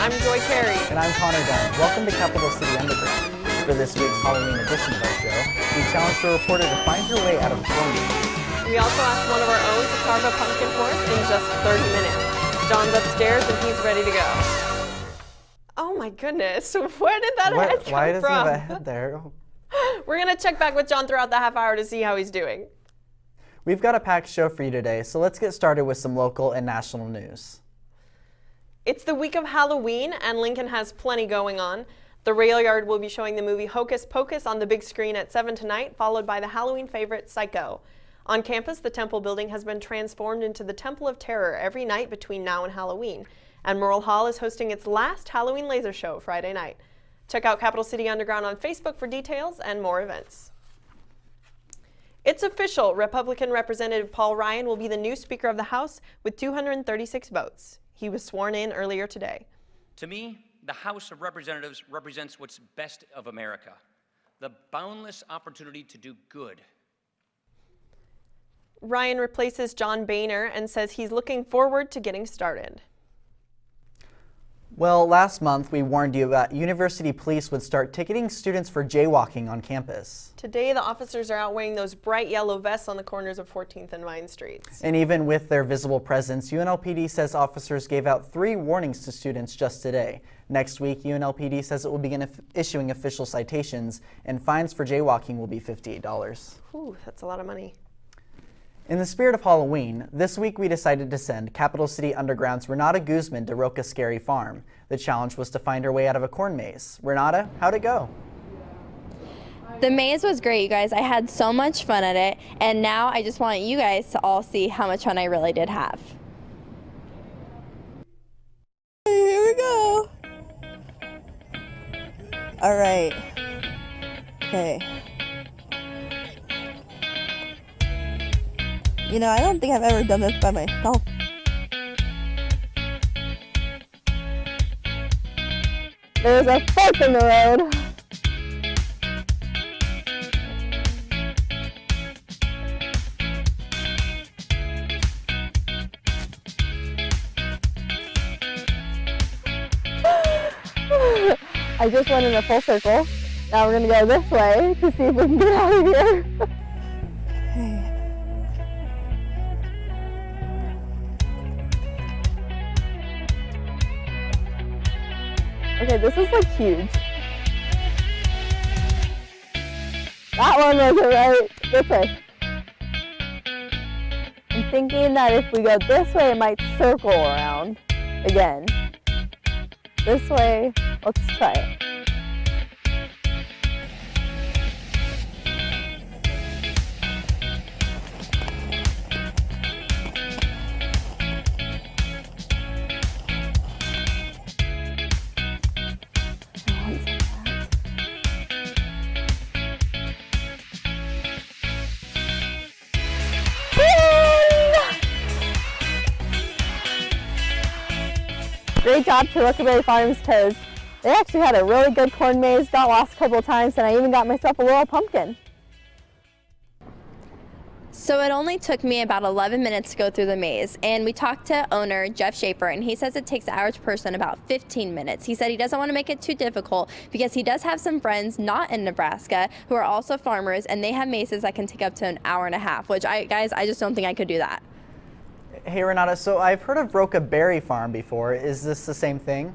I'm Joy Carey. And I'm Connor Dunn. Welcome to Capital City Underground. For this week's Halloween edition of our show, we challenged a reporter to find her way out of a corn maze. We also asked one of our own to carve a pumpkin for us in just 30 minutes. John's upstairs and he's ready to go. Oh my goodness, where did that head come from? Why does he have a head there? We're going to check back with John throughout the half hour to see how he's doing. We've got a packed show for you today, so let's get started with some local and national news. It's the week of Halloween and Lincoln has plenty going on. The Rail Yard will be showing the movie Hocus Pocus on the big screen at 7 tonight, followed by the Halloween favorite Psycho. On campus, the Temple building has been transformed into the Temple of Terror every night between now and Halloween. And Merle Hall is hosting its last Halloween laser show Friday night. Check out Capital City Underground on Facebook for details and more events. It's official. Republican Representative Paul Ryan will be the new Speaker of the House with 236 votes. He was sworn in earlier today. To me, the House of Representatives represents what's best of America, the boundless opportunity to do good. Ryan replaces John Boehner and says he's looking forward to getting started. Well, last month we warned you that university police would start ticketing students for jaywalking on campus. Today, the officers are out wearing those bright yellow vests on the corners of 14th and Vine Streets. And even with their visible presence, UNLPD says officers gave out 3 warnings to students just today. Next week, UNLPD says it will begin issuing official citations, and fines for jaywalking will be $58. Ooh, that's a lot of money. In the spirit of Halloween, this week we decided to send Capital City Underground's Renata Guzman to Roca Scary Farm. The challenge was to find her way out of a corn maze. Renata, how'd it go? The maze was great, you guys. I had so much fun at it, and now I just want you guys to all see how much fun I really did have. Here we go. All right. Okay. You know, I don't think I've ever done this by myself. There's a fork in the road. I just went in a full circle. Now we're gonna go this way to see if we can get out of here. Okay, this is like huge. That one wasn't right. This way. I'm thinking that if we go this way, it might circle around again. This way, let's try it. Great job to Rookaberry Farms because they actually had a really good corn maze, got lost a couple of times, and I even got myself a little pumpkin. So it only took me about 11 minutes to go through the maze, and we talked to owner Jeff Schaefer, and he says it takes the average person about 15 minutes. He said he doesn't want to make it too difficult because he does have some friends not in Nebraska who are also farmers, and they have mazes that can take up to an hour and a half, which I just don't think I could do that. Hey Renata, so I've heard of Roca Berry Farm before. Is this the same thing?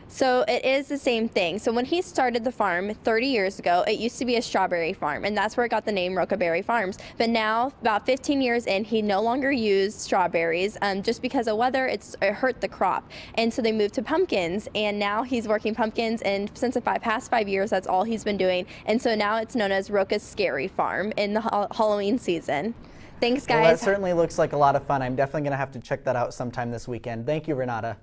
So it is the same thing. So when he started the farm 30 years ago, it used to be a strawberry farm, and that's where it got the name Rookaberry Farms. But now, about 15 years in, he no longer used strawberries just because of weather. It hurt the crop. And so they moved to pumpkins, and now he's working pumpkins, and since the past 5 years, that's all he's been doing. And so now it's known as Roca Scary Farm in the Halloween season. Thanks, guys. Well, that certainly looks like a lot of fun. I'm definitely going to have to check that out sometime this weekend. Thank you, Renata.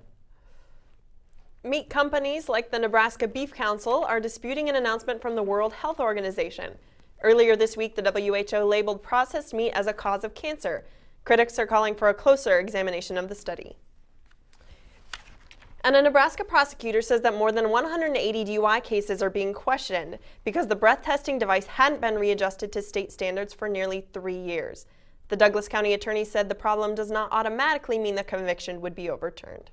Meat companies like the Nebraska Beef Council are disputing an announcement from the World Health Organization. Earlier this week, the WHO labeled processed meat as a cause of cancer. Critics are calling for a closer examination of the study. And a Nebraska prosecutor says that more than 180 DUI cases are being questioned because the breath testing device hadn't been readjusted to state standards for nearly 3 years. The Douglas County attorney said the problem does not automatically mean the conviction would be overturned.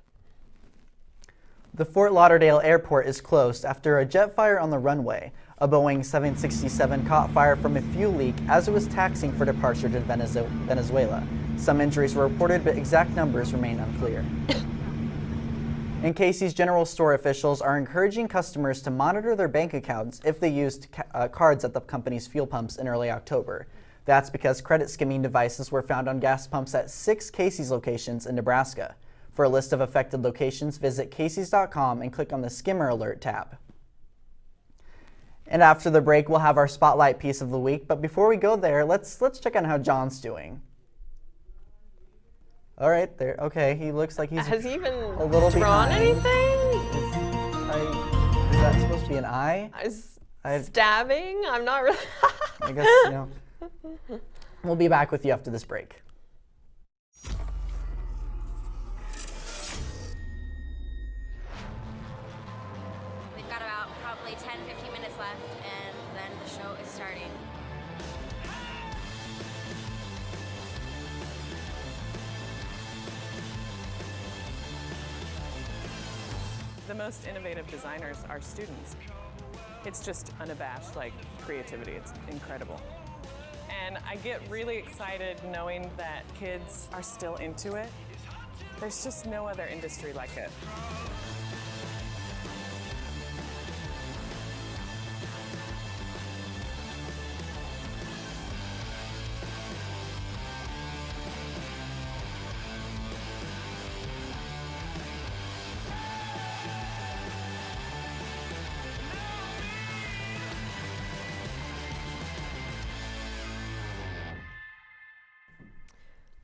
The Fort Lauderdale airport is closed after a jet fire on the runway. A Boeing 767 caught fire from a fuel leak as it was taxiing for departure to Venezuela. Some injuries were reported, but exact numbers remain unclear. And Casey's General Store officials are encouraging customers to monitor their bank accounts if they used cards at the company's fuel pumps in early October. That's because credit skimming devices were found on gas pumps at 6 Casey's locations in Nebraska. For a list of affected locations, visit Casey's.com and click on the Skimmer Alert tab. And after the break, we'll have our Spotlight piece of the week. But before we go there, let's check on how John's doing. All right, there. Okay, he looks like he's Has he even a little drawn behind. anything? Is that supposed to be an eye? Stabbing? I'm not really. I guess, you know. We'll be back with you after this break. We've got about probably 10-15 minutes left, and then the show is starting. The most innovative designers are students. It's just unabashed, like, creativity. It's incredible. And I get really excited knowing that kids are still into it. There's just no other industry like it.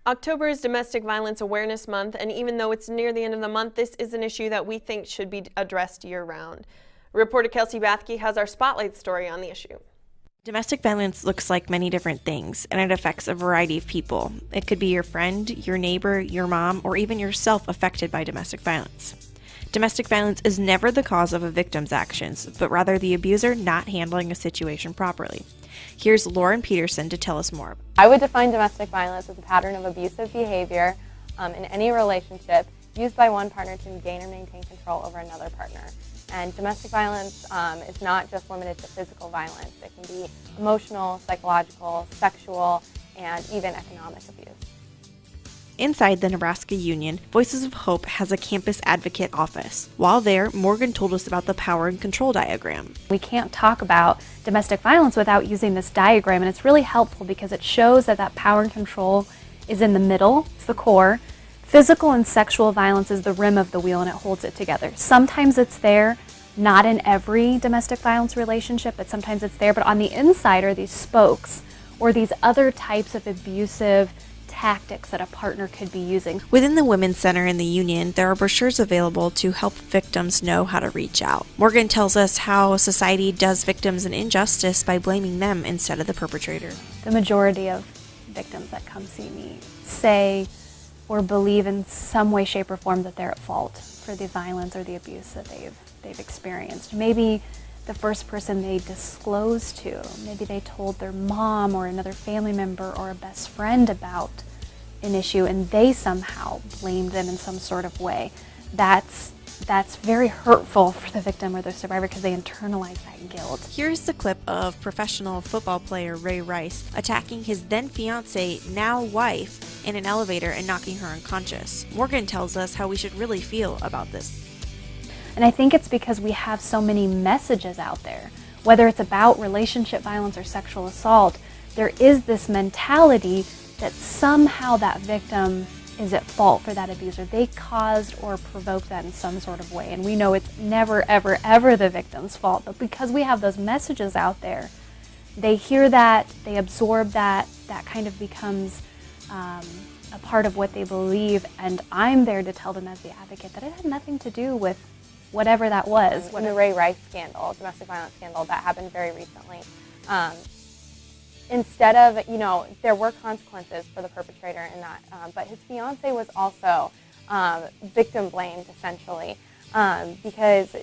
October is Domestic Violence Awareness Month, and even though it's near the end of the month, this is an issue that we think should be addressed year-round. Reporter Kelsey Bathke has our Spotlight story on the issue. Domestic violence looks like many different things, and it affects a variety of people. It could be your friend, your neighbor, your mom, or even yourself affected by domestic violence. Domestic violence is never the cause of a victim's actions, but rather the abuser not handling a situation properly. Here's Lauren Peterson to tell us more. I would define domestic violence as a pattern of abusive behavior in any relationship used by one partner to gain or maintain control over another partner. And domestic violence is not just limited to physical violence. It can be emotional, psychological, sexual, and even economic abuse. Inside the Nebraska Union, Voices of Hope has a campus advocate office. While there, Morgan told us about the power and control diagram. We can't talk about domestic violence without using this diagram, and it's really helpful because it shows that that power and control is in the middle, it's the core. Physical and sexual violence is the rim of the wheel and it holds it together. Sometimes it's there, not in every domestic violence relationship, but sometimes it's there. But on the inside are these spokes or these other types of abusive tactics that a partner could be using. Within the Women's Center in the Union, there are brochures available to help victims know how to reach out. Morgan tells us how society does victims an injustice by blaming them instead of the perpetrator. The majority of victims that come see me say or believe in some way, shape, or form that they're at fault for the violence or the abuse that they've experienced. Maybe the first person they disclosed to, maybe they told their mom or another family member or a best friend about an issue and they somehow blamed them in some sort of way. That's very hurtful for the victim or the survivor because they internalize that guilt. Here's the clip of professional football player Ray Rice attacking his then fiance, now wife, in an elevator and knocking her unconscious. Morgan tells us how we should really feel about this. And I think it's because we have so many messages out there, whether it's about relationship violence or sexual assault, there is this mentality that somehow that victim is at fault for that abuser. They caused or provoked that in some sort of way. And we know it's never, ever, ever the victim's fault. But because we have those messages out there, they hear that, they absorb that, that kind of becomes a part of what they believe. And I'm there to tell them as the advocate that it had nothing to do with whatever that was. In the Ray Rice scandal, domestic violence scandal, that happened very recently. Instead of, there were consequences for the perpetrator in that, but his fiance was also victim blamed, essentially, because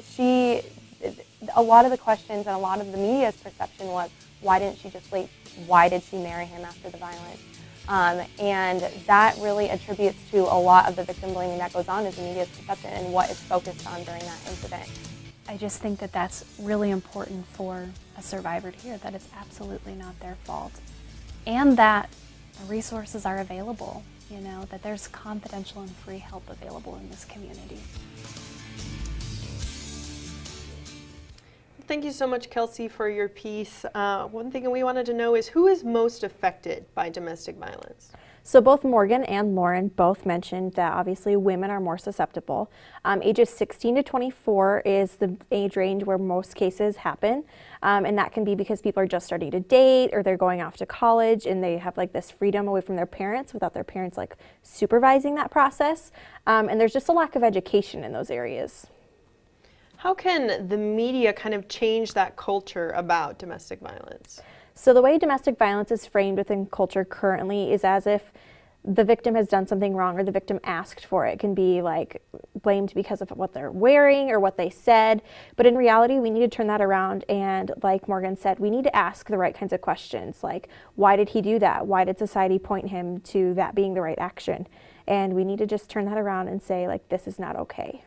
a lot of the questions and a lot of the media's perception was, why didn't she just leave? Why did she marry him after the violence? And that really attributes to a lot of the victim blaming that goes on as the media is perception and what is focused on during that incident. I just think that that's really important for a survivor to hear, that it's absolutely not their fault. And that resources are available, you know, that there's confidential and free help available in this community. Thank you so much, Kelsey, for your piece. One thing we wanted to know is who is most affected by domestic violence? So both Morgan and Lauren both mentioned that obviously women are more susceptible. Ages 16 to 24 is the age range where most cases happen. And that can be because people are just starting to date or they're going off to college and they have like this freedom away from their parents without their parents like supervising that process. And there's just a lack of education in those areas. How can the media kind of change that culture about domestic violence? So the way domestic violence is framed within culture currently is as if the victim has done something wrong or the victim asked for it. It can be like blamed because of what they're wearing or what they said. But in reality, we need to turn that around. And like Morgan said, we need to ask the right kinds of questions. Like, why did he do that? Why did society point him to that being the right action? And we need to just turn that around and say, like, this is not okay.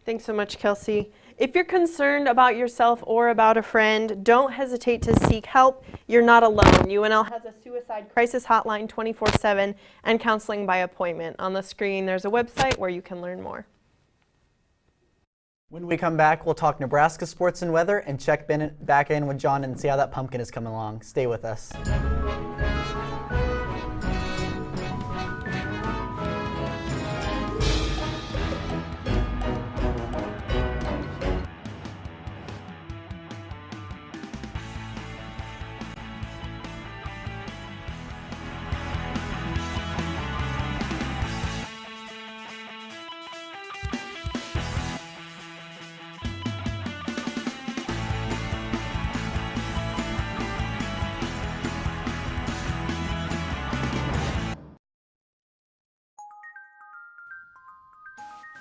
Thanks so much, Kelsey. If you're concerned about yourself or about a friend, don't hesitate to seek help. You're not alone. UNL has a suicide crisis hotline 24/7 and counseling by appointment. On the screen, there's a website where you can learn more. When we come back, we'll talk Nebraska sports and weather and check back in with John and see how that pumpkin is coming along. Stay with us.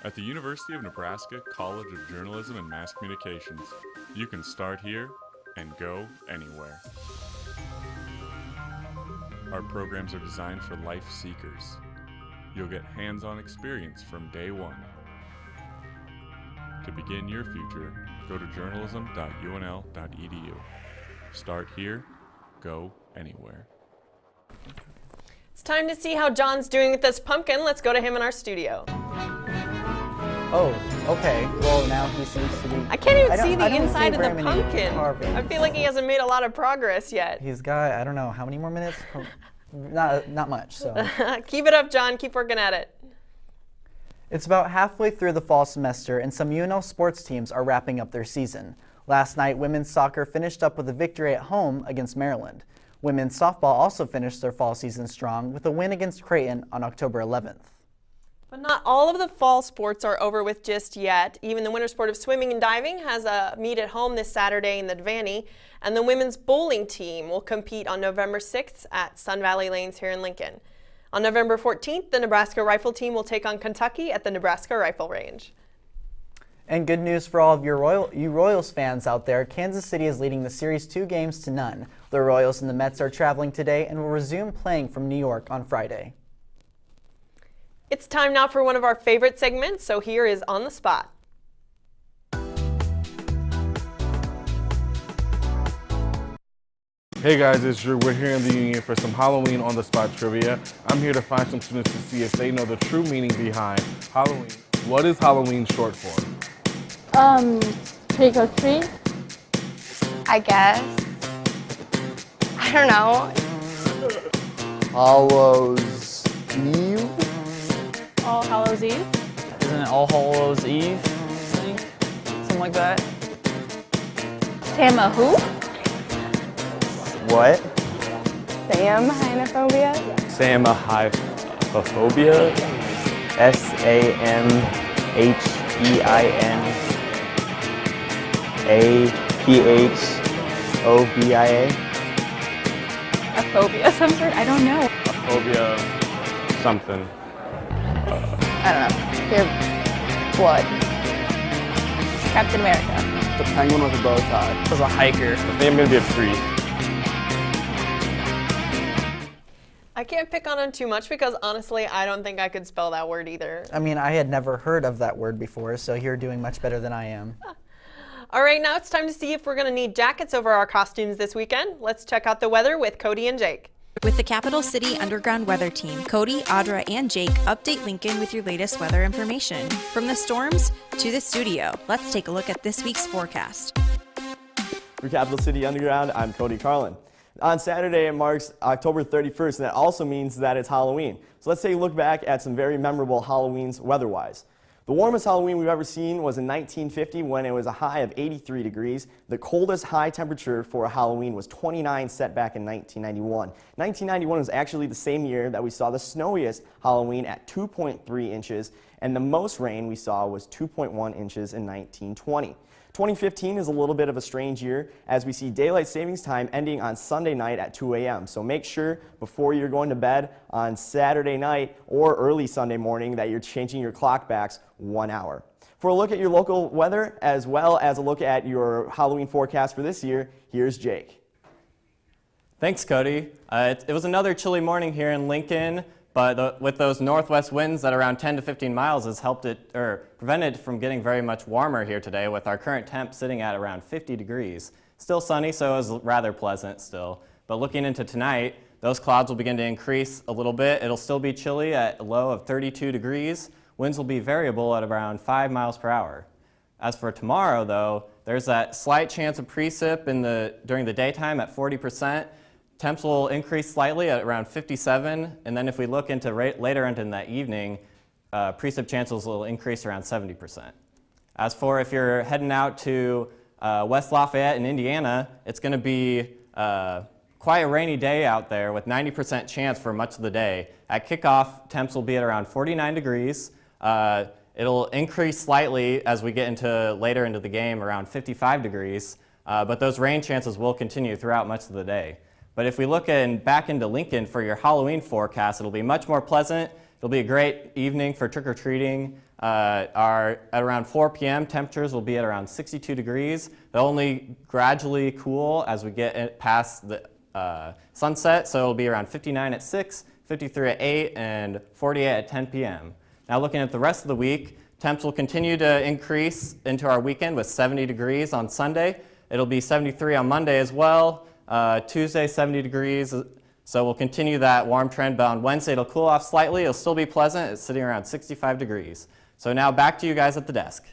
At the University of Nebraska College of Journalism and Mass Communications, you can start here and go anywhere. Our programs are designed for life seekers. You'll get hands-on experience from day one. To begin your future, go to journalism.unl.edu. Start here, go anywhere. It's time to see how John's doing with this pumpkin. Let's go to him in our studio. Oh, okay. Well, now he seems to be... I can't even see the inside of the pumpkin. I feel like he hasn't made a lot of progress yet. He's got, I don't know, how many more minutes? Not much, so. Keep it up, John. Keep working at it. It's about halfway through the fall semester, and some UNL sports teams are wrapping up their season. Last night, women's soccer finished up with a victory at home against Maryland. Women's softball also finished their fall season strong with a win against Creighton on October 11th. But not all of the fall sports are over with just yet. Even the winter sport of swimming and diving has a meet at home this Saturday in the Devaney, and the women's bowling team will compete on November 6th at Sun Valley Lanes here in Lincoln. On November 14th, the Nebraska rifle team will take on Kentucky at the Nebraska Rifle Range. And good news for all of you Royals fans out there, Kansas City is leading the series 2 games to none. The Royals and the Mets are traveling today and will resume playing from New York on Friday. It's time now for one of our favorite segments, so here is On the Spot. Hey guys, it's Drew. We're here in the Union for some Halloween on the Spot trivia. I'm here to find some students to see if they know the true meaning behind Halloween. What is Halloween short for? Trick or treat? I guess. I don't know. Hallows Eve? All Hallows Eve? Isn't it All Hallows Eve, I think? Something like that. Sama who? What? Samhainophobia? Samhainophobia? SAMHEINAPHOBIA? A phobia of some sort? I don't know. A phobia of something. I don't know. Fear blood. Captain America. The penguin with a bow tie. As a hiker. I think I'm going to be a priest. can't pick on him too much because honestly, I don't think I could spell that word either. I mean, I had never heard of that word before, so you're doing much better than I am. All right, now it's time to see if we're going to need jackets over our costumes this weekend. Let's check out the weather with Cody and Jake. With the Capital City Underground Weather Team, Cody, Audra, and Jake update Lincoln with your latest weather information. From the storms to the studio, let's take a look at this week's forecast. For Capital City Underground, I'm Cody Carlin. On Saturday, it marks October 31st, and that also means that it's Halloween. So let's take a look back at some very memorable Halloweens weather-wise. The warmest Halloween we've ever seen was in 1950 when it was a high of 83 degrees. The coldest high temperature for a Halloween was 29, set back in 1991. 1991 was actually the same year that we saw the snowiest Halloween at 2.3 inches, and the most rain we saw was 2.1 inches in 1920. 2015 is a little bit of a strange year as we see daylight savings time ending on Sunday night at 2 a.m. So make sure before you're going to bed on Saturday night or early Sunday morning that you're changing your clock backs 1 hour. For a look at your local weather as well as a look at your Halloween forecast for this year, here's Jake. Thanks, Cody. It was another chilly morning here in Lincoln, but with those northwest winds at around 10 to 15 miles has helped it, or prevented it from getting very much warmer here today, with our current temp sitting at around 50 degrees. Still sunny, so it was rather pleasant still. But looking into tonight, those clouds will begin to increase a little bit. It'll still be chilly at a low of 32 degrees. Winds will be variable at around 5 miles per hour. As for tomorrow, though, there's that slight chance of precip during the daytime at 40%. Temps will increase slightly at around 57, and then if we look into later into that evening, precip chances will increase around 70%. As for if you're heading out to West Lafayette in Indiana, it's going to be quite a rainy day out there with 90% chance for much of the day. At kickoff, temps will be at around 49 degrees. It'll increase slightly as we get into later into the game, around 55 degrees, but those rain chances will continue throughout much of the day. But if we look back into Lincoln for your Halloween forecast, it'll be much more pleasant. It'll be a great evening for trick-or-treating. At around 4 p.m., temperatures will be at around 62 degrees. They'll only gradually cool as we get past the sunset, so it'll be around 59 at 6, 53 at 8, and 48 at 10 p.m. Now looking at the rest of the week, temps will continue to increase into our weekend with 70 degrees on Sunday. It'll be 73 on Monday as well. Tuesday, 70 degrees, so we'll continue that warm trend, but on Wednesday it'll cool off slightly. It'll still be pleasant. It's sitting around 65 degrees. So now back to you guys at the desk.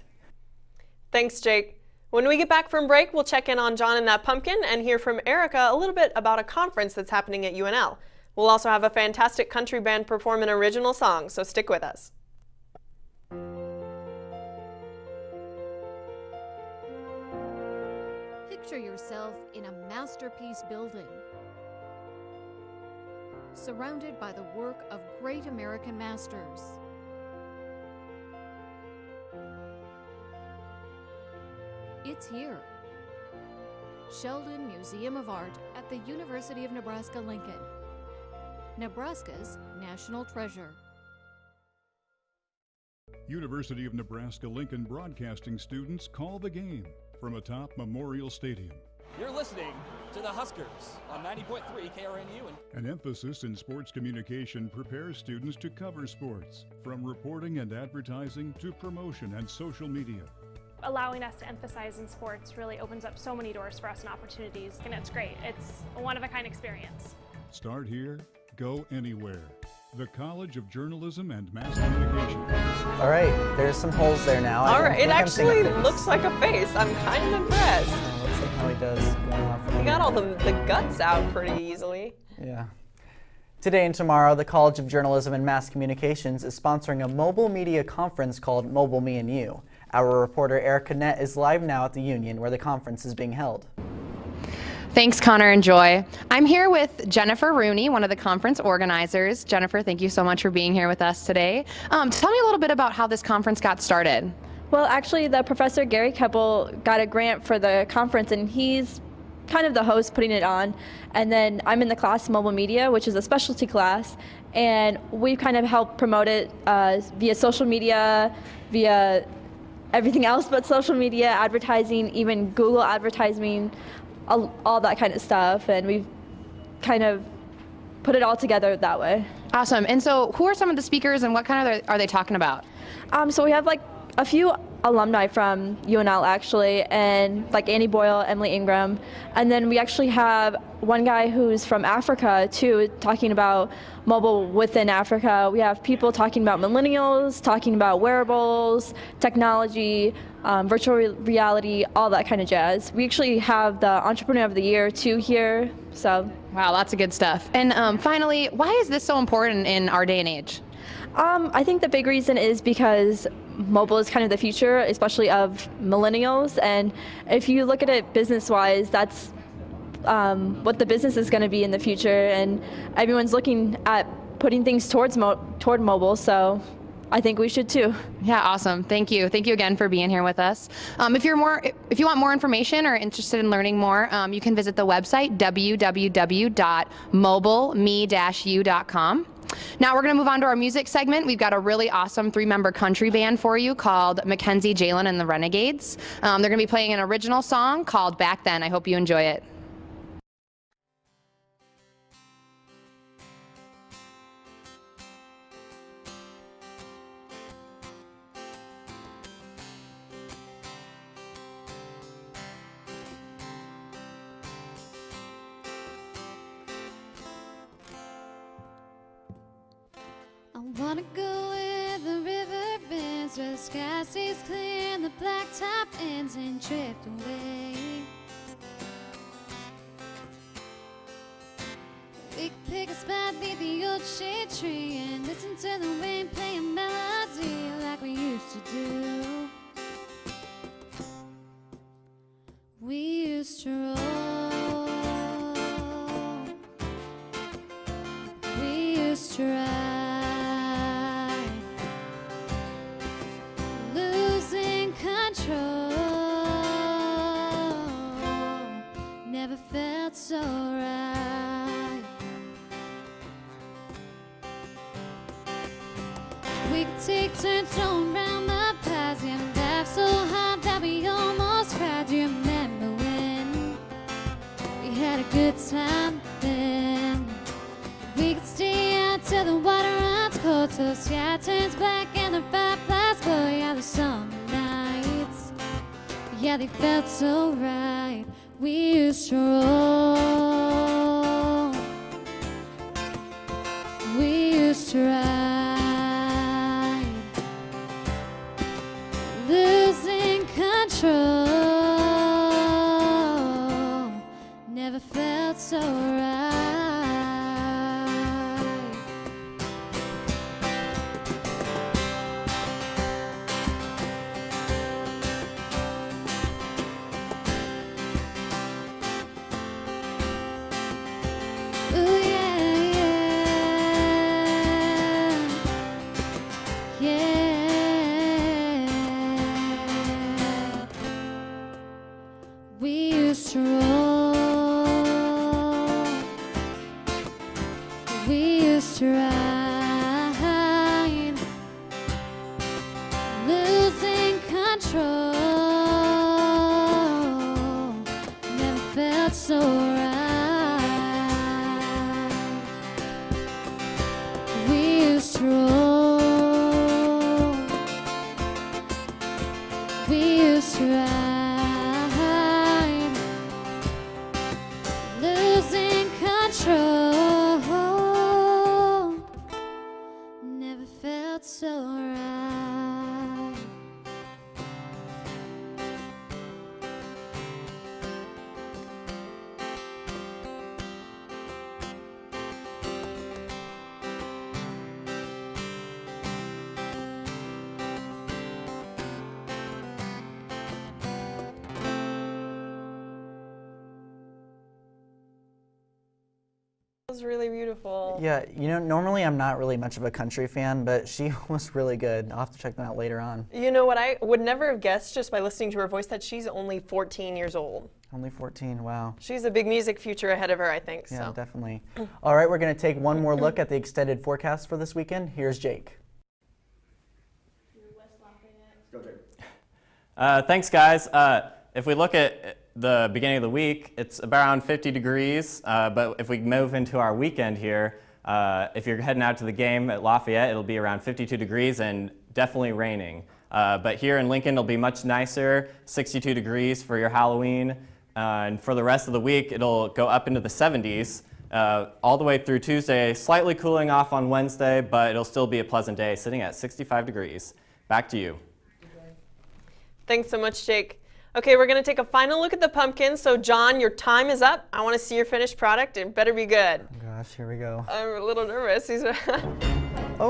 Thanks, Jake. When we get back from break, we'll check in on John and that pumpkin and hear from Erica a little bit about a conference that's happening at UNL. We'll also have a fantastic country band perform an original song, so stick with us. Picture yourself in a masterpiece building, surrounded by the work of great American masters. It's here. Sheldon Museum of Art at the University of Nebraska-Lincoln, Nebraska's national treasure. University of Nebraska-Lincoln broadcasting students call the game from atop Memorial Stadium. You're listening to the Huskers on 90.3 KRNU. An emphasis in sports communication prepares students to cover sports, from reporting and advertising to promotion and social media. Allowing us to emphasize in sports really opens up so many doors for us and opportunities, and it's great. It's a one-of-a-kind experience. Start here, go anywhere. The College of Journalism and Mass Communication. All right, there's some holes there now. All right, it actually looks like a face. I'm kind of impressed. Let's see how he does going off. He got all the guts out pretty easily. Yeah. Today and tomorrow, the College of Journalism and Mass Communications is sponsoring a mobile media conference called Mobile Me and You. Our reporter Erica Nett is live now at the Union where the conference is being held. Thanks, Connor and Joy. I'm here with Jennifer Rooney, one of the conference organizers. Jennifer, thank you so much for being here with us today. Tell me a little bit about how this conference got started. Well, actually, the Professor Gary Keppel got a grant for the conference, and he's kind of the host putting it on. And then I'm in the class Mobile Media, which is a specialty class, and we kind of help promote it via social media, via everything else but social media, advertising, even Google advertising, all that kind of stuff. And we've kind of put it all together that way. Awesome. And so who are some of the speakers and what kind of are they talking about? So we have like a few alumni from UNL actually, and like Annie Boyle, Emily Ingram, and then we actually have one guy who's from Africa too, talking about mobile within Africa. We have people talking about millennials, talking about wearables, technology, virtual reality, all that kind of jazz. We actually have the Entrepreneur of the Year too here, so. Wow, lots of good stuff. And finally, why is this so important in our day and age? I think the big reason is because mobile is kind of the future, especially of millennials. And if you look at it business-wise, that's what the business is going to be in the future. And everyone's looking at putting things toward mobile, so I think we should too. Yeah, awesome. Thank you. Thank you again for being here with us. If you want more information or interested in learning more, you can visit the website www.mobileme-u.com. Now we're going to move on to our music segment. We've got a really awesome 3-member country band for you called Mackenzie, Jalen, and the Renegades. They're going to be playing an original song called Back Then. I hope you enjoy it. I wanna go where the river bends, where the sky stays clear and the blacktop ends, and drift away. We could pick a spot beneath the old shade tree and listen to the wind play a melody like we used to do. We used to roll. We used to ride. Never felt so right. We could take turns throwing around the pies and laugh so hard that we almost cried. Do you remember when we had a good time then? We could stay out till the water runs cold, till the sky turns black and the fireflies glow. Yeah, the summer nights, yeah, they felt so right. We used to roll. We used to ride, losing control. Never felt so right. That was really beautiful. Yeah, you know, normally I'm not really much of a country fan, but she was really good. I'll have to check them out later on. You know what, I would never have guessed just by listening to her voice that she's only 14 years old. Only 14, wow. She's a big music future ahead of her, I think. Yeah, so. definitely. All right, we're going to take one more look at the extended forecast for this weekend. Here's Jake. Thanks, guys. If we look at the beginning of the week, it's around 50 degrees, but if we move into our weekend here, if you're heading out to the game at Lafayette, it'll be around 52 degrees and definitely raining. But here in Lincoln, it'll be much nicer, 62 degrees for your Halloween. And for the rest of the week, it'll go up into the 70s all the way through Tuesday, slightly cooling off on Wednesday, but it'll still be a pleasant day, sitting at 65 degrees. Back to you. Thanks so much, Jake. Okay, we're going to take a final look at the pumpkins. So, John, your time is up. I want to see your finished product. It better be good. Oh gosh, here we go. I'm a little nervous. Oh,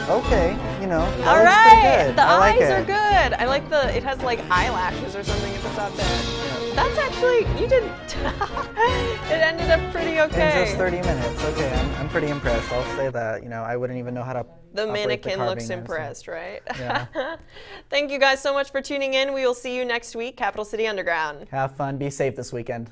okay. You know, that all looks pretty right, good. the I like eyes it. are good. I like it has like eyelashes or something at the top there. That's actually, you did, it ended up pretty okay. In just 30 minutes. Okay, I'm pretty impressed. I'll say that. You know, I wouldn't even know how to. The operate mannequin looks carving there, so- impressed, right? Yeah. Thank you guys so much for tuning in. We will see you next week, Capital City Underground. Have fun. Be safe this weekend.